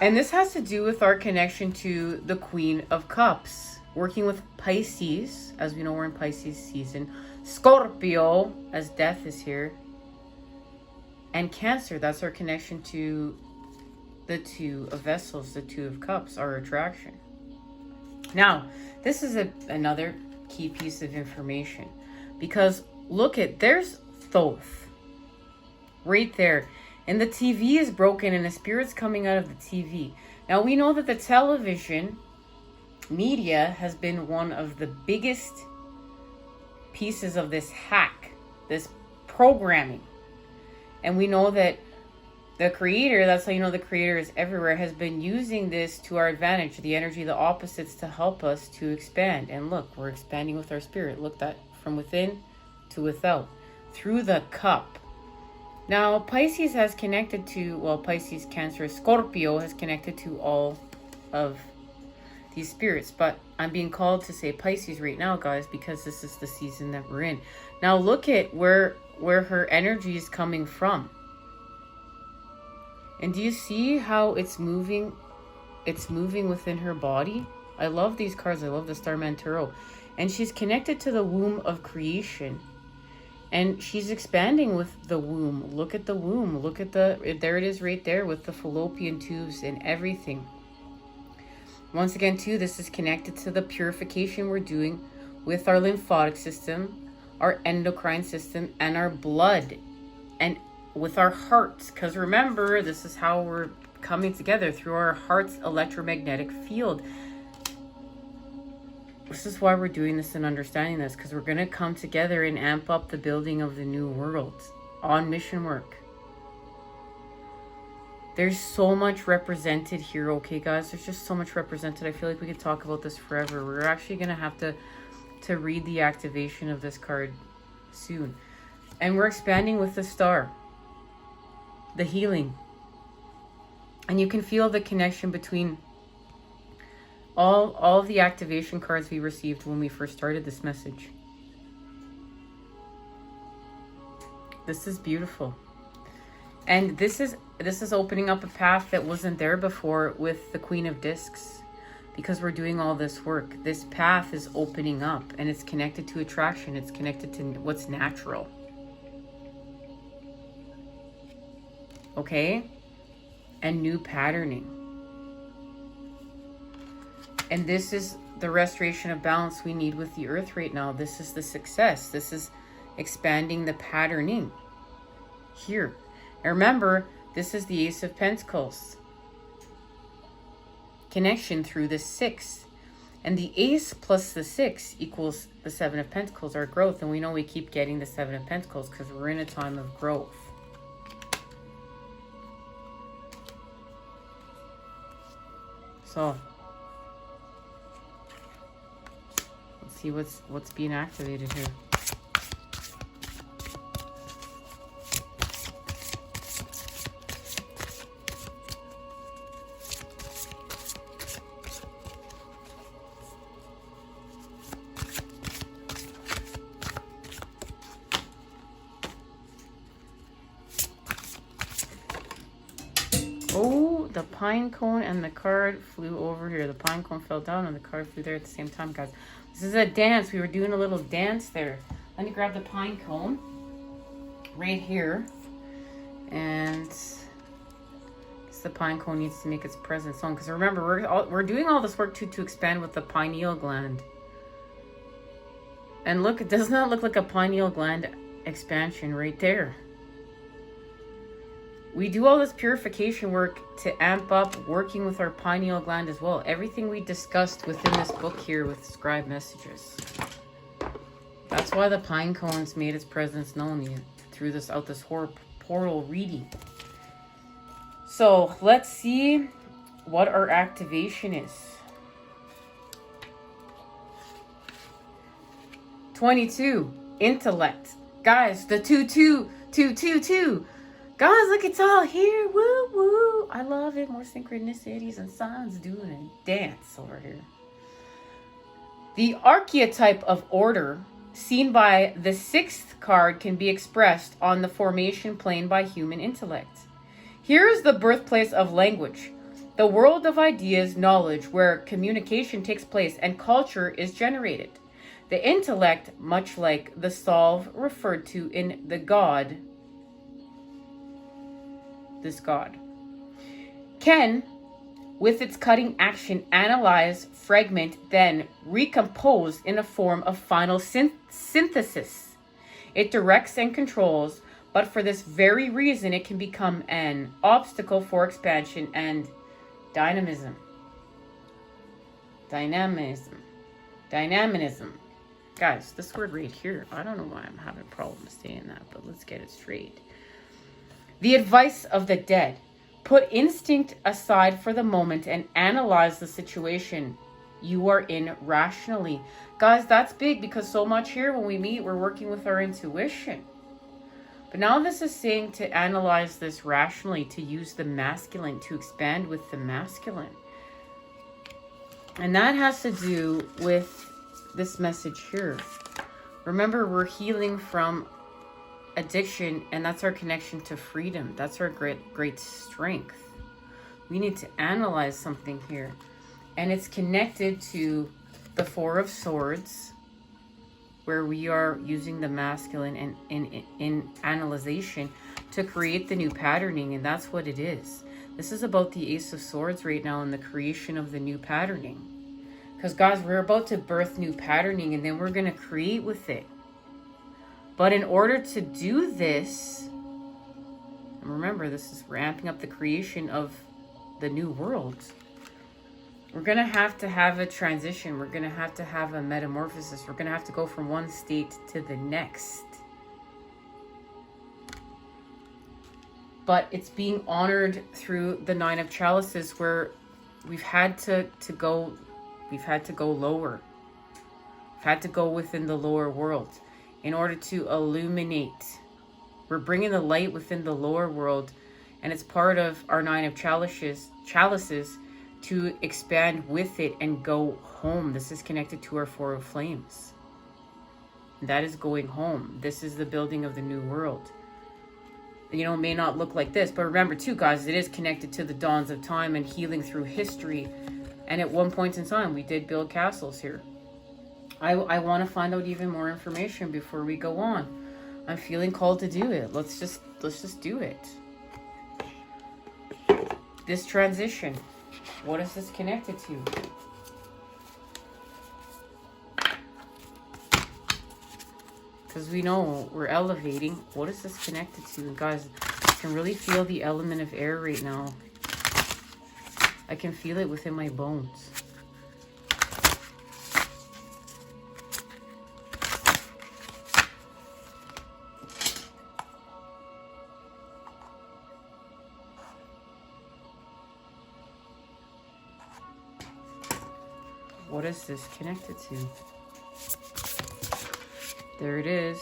And this has to do with our connection to the Queen of Cups, working with Pisces, as we know we're in Pisces season, Scorpio, as death is here, and Cancer. That's our connection to the Two of Vessels, the Two of Cups, our attraction. Now, this is another key piece of information, because look at, there's Thoth right there. And the TV is broken and the spirit's coming out of the TV. Now, we know that the television media has been one of the biggest pieces of this hack, this programming. And we know that the creator, that's how you know the creator is everywhere, has been using this to our advantage, the energy, the opposites, to help us to expand. And look, we're expanding with our spirit. Look, that from within to without, through the cup. Now, Pisces has connected to, well, Pisces, Cancer, Scorpio has connected to all of these spirits. But I'm being called to say Pisces right now, guys, because this is the season that we're in. Now, look at where her energy is coming from. And do you see how it's moving? It's moving within her body. I love these cards. I love the Starman Tarot. And she's connected to the womb of creation. And she's expanding with the womb. Look at the womb. Look at there it is right there with the fallopian tubes and everything. Once again, too, this is connected to the purification we're doing with our lymphatic system, our endocrine system, and our blood, and with our hearts. Because remember, this is how we're coming together, through our heart's electromagnetic field. This is why we're doing this and understanding this, because we're going to come together and amp up the building of the new world on mission work. There's so much represented here, okay, guys? There's just so much represented. I feel like we could talk about this forever. We're actually going to have to read the activation of this card soon. And we're expanding with the star, the healing. And you can feel the connection between all of the activation cards we received when we first started this message. This is beautiful. And this is opening up a path that wasn't there before with the Queen of Discs. Because we're doing all this work, this path is opening up, and it's connected to attraction. It's connected to what's natural. Okay? And new patterning. And this is the restoration of balance we need with the earth right now. This is the success. This is expanding the patterning here. And remember, this is the Ace of Pentacles. Connection through the 6. And the Ace plus the 6 equals the 7 of Pentacles, our growth. And we know we keep getting the 7 of Pentacles because we're in a time of growth. So see what's being activated here. Oh, the pine cone and the card flew over here. The pine cone fell down and the card flew there at the same time, guys. This is a dance. We were doing a little dance there. Let me grab the pine cone right here. And the pine cone needs to make its presence known. Because remember, we're doing all this work to expand with the pineal gland. And look, it does not look like a pineal gland expansion right there. We do all this purification work to amp up working with our pineal gland as well. Everything we discussed within this book here with scribe messages. That's why the pine cones made its presence known through this portal reading. So let's see what our activation is. 22, intellect. Guys, the 2-2-2-2-2. Guys, look, it's all here. Woo, woo. I love it. More synchronicities and signs doing a dance over here. The archetype of order seen by the 6th card can be expressed on the formation plane by human intellect. Here is the birthplace of language. The world of ideas, knowledge, where communication takes place and culture is generated. The intellect, much like the solve referred to in the God, this God, can, with its cutting action, analyze, fragment, then recompose in a form of final synthesis. It directs and controls, but for this very reason, it can become an obstacle for expansion and dynamism. Dynamism. Guys, this word right here, I don't know why I'm having problems saying that, but let's get it straight. The advice of the dead. Put instinct aside for the moment and analyze the situation you are in rationally. Guys, that's big, because so much here when we meet, we're working with our intuition. But now this is saying to analyze this rationally, to use the masculine, to expand with the masculine. And that has to do with this message here. Remember, we're healing from addiction, and that's our connection to freedom. That's our great strength. We need to analyze something here, and it's connected to the Four of Swords, where we are using the masculine and in analyzation to create the new patterning, and that's what it is. This is about the Ace of Swords right now and the creation of the new patterning. Because guys, we're about to birth new patterning, and then we're going to create with it. But in order to do this, and remember, this is ramping up the creation of the new world. We're going to have a transition. We're going to have a metamorphosis. We're going to have to go from one state to the next. But it's being honored through the Nine of Chalices, where we've had to go lower. We've had to go within the lower world in order to illuminate. We're bringing the light within the lower world, and it's part of our Nine of Chalices to expand with it and go home. This is connected to our Four of Flames. That is going home. This is the building of the new world. You know, it may not look like this, but remember too, guys, it is connected to the dawns of time and healing through history. And at one point in time, we did build castles here. I want to find out even more information before we go on. I'm feeling called to do it. Let's just do it. This transition, what is this connected to? Because we know we're elevating. What is this connected to? And guys, I can really feel the element of air right now. I can feel it within my bones. What is this connected to? There it is.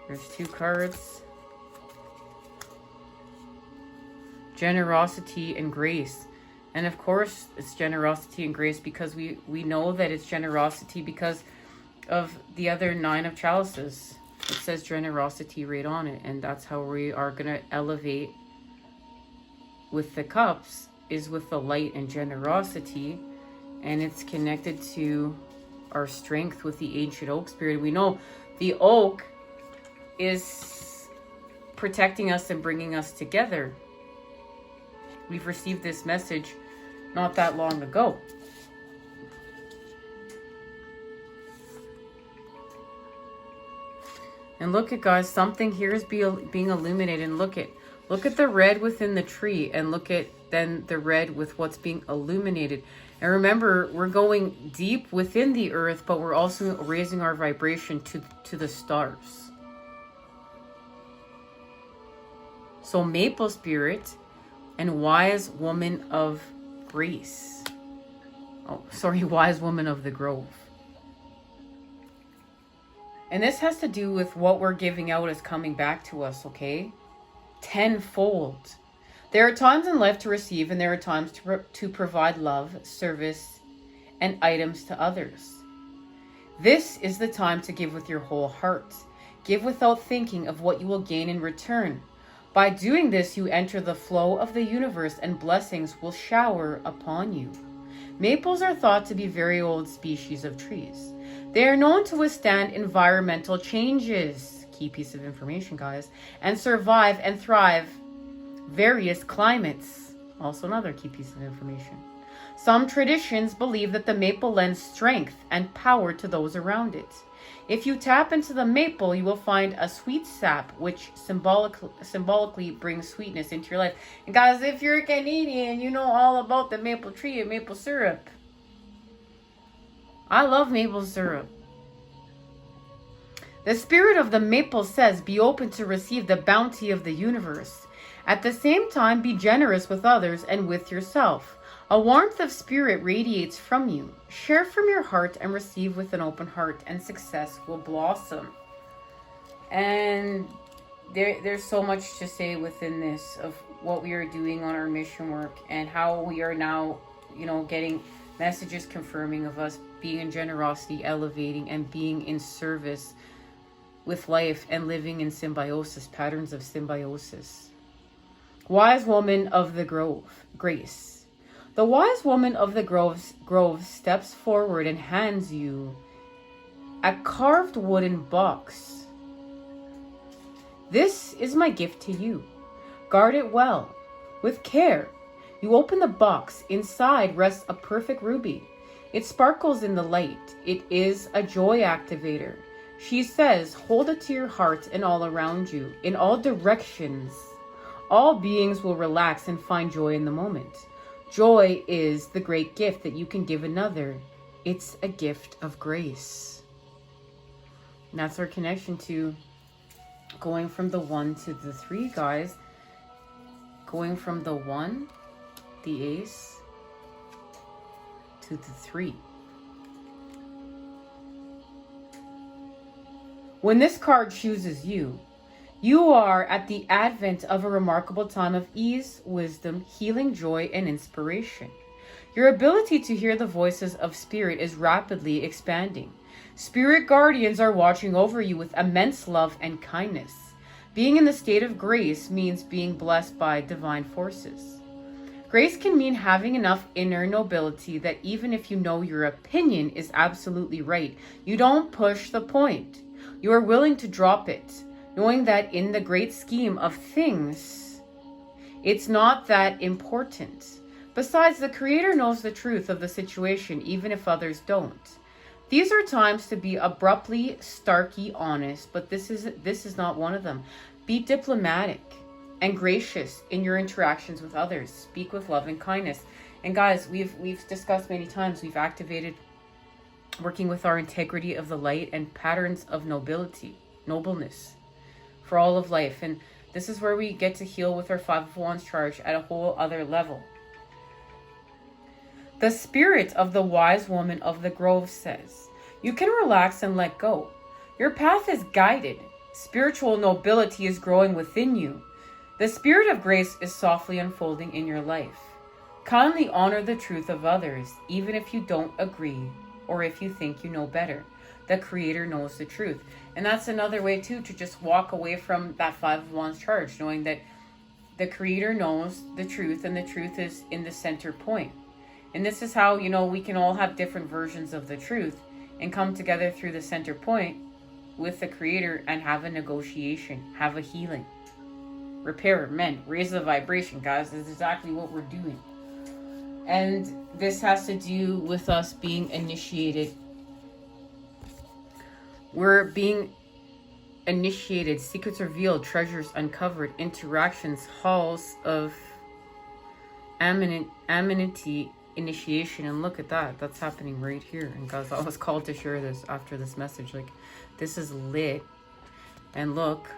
There's two cards. Generosity and grace. And of course, it's generosity and grace because we know that it's generosity because of the other Nine of Chalices. It says generosity right on it. And that's how we are going to elevate with the cups, is with the light and generosity. And it's connected to our strength with the ancient oak spirit. We know the oak is protecting us and bringing us together. We've received this message not that long ago. And look at, guys, something here is being illuminated. And look at the red within the tree, and look at then the red with what's being illuminated. And remember, we're going deep within the earth, but we're also raising our vibration to the stars. So maple spirit and wise woman of grace. Oh, sorry, wise woman of the grove. And this has to do with what we're giving out is coming back to us, okay? Tenfold. There are times in life to receive, and there are times to provide love, service, and items to others. This is the time to give with your whole heart. Give without thinking of what you will gain in return. By doing this, you enter the flow of the universe and blessings will shower upon you. Maples are thought to be very old species of trees. They are known to withstand environmental changes, key piece of information, guys, and survive and thrive various climates, also another key piece of information. Some traditions believe that the maple lends strength and power to those around it. If you tap into the maple, you will find a sweet sap, which symbolically brings sweetness into your life. And guys, if you're a Canadian, you know all about the maple tree and maple syrup. I love maple syrup. The spirit of the maple says, be open to receive the bounty of the universe. At the same time, be generous with others and with yourself. A warmth of spirit radiates from you. Share from your heart and receive with an open heart, and success will blossom. And there's so much to say within this of what we are doing on our mission work and how we are now, getting messages confirming of us being in generosity, elevating, and being in service with life and living in symbiosis, patterns of symbiosis. Wise woman of the grove, Grace. The wise woman of the grove steps forward and hands you a carved wooden box. This is my gift to you. Guard it well, with care. You open the box. Inside rests a perfect ruby. It sparkles in the light. It is a joy activator. She says, hold it to your heart and all around you, in all directions. All beings will relax and find joy in the moment. Joy is the great gift that you can give another. It's a gift of grace. And that's our connection to going from the 1 to the 3, guys. Going from the 1, the ace, to the 3. When this card chooses you, you are at the advent of a remarkable time of ease, wisdom, healing, joy, and inspiration. Your ability to hear the voices of spirit is rapidly expanding. Spirit guardians are watching over you with immense love and kindness. Being in the state of grace means being blessed by divine forces. Grace can mean having enough inner nobility that even if you know your opinion is absolutely right, you don't push the point. You are willing to drop it, knowing that in the great scheme of things, it's not that important. Besides, the Creator knows the truth of the situation, even if others don't. These are times to be abruptly, starkly honest, but this is not one of them. Be diplomatic and gracious in your interactions with others. Speak with love and kindness. And guys, we've discussed many times, we've activated working with our integrity of the light and patterns of nobleness for all of life. And this is where we get to heal with our 5 of Wands charge at a whole other level. The spirit of the wise woman of the grove says, you can relax and let go. Your path is guided. Spiritual nobility is growing within you. The spirit of grace is softly unfolding in your life. Kindly honor the truth of others, even if you don't agree or if you think you know better. The Creator knows the truth. And that's another way too, to just walk away from that 5 of Wands charge, knowing that the Creator knows the truth and the truth is in the center point. And this is how, we can all have different versions of the truth and come together through the center point with the Creator and have a negotiation, have a healing, repair, mend, raise the vibration, guys. This is exactly what we're doing. And this has to do with us being initiated. We're being initiated, secrets revealed, treasures uncovered, interactions, halls of amenity, initiation. And look at that, that's happening right here. And guys, I was called to share this after this message. Like, this is lit. And look,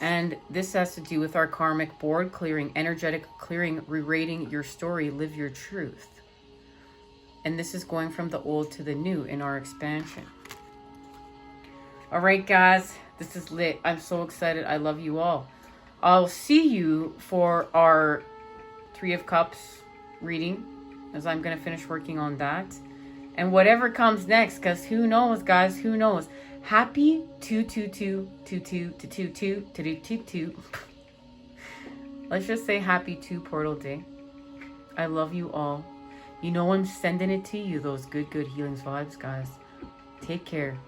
and this has to do with our karmic board clearing, energetic clearing, rewriting your story, live your truth. And this is going from the old to the new in our expansion. All right, guys, this is lit. I'm so excited. I love you all. I'll see you for our 3 of Cups reading, as I'm going to finish working on that. And whatever comes next, because who knows, guys, who knows? Happy 22222222222. Let's just say happy 2 portal day. I love you all. You know I'm sending it to you, those good healings vibes, guys. Take care.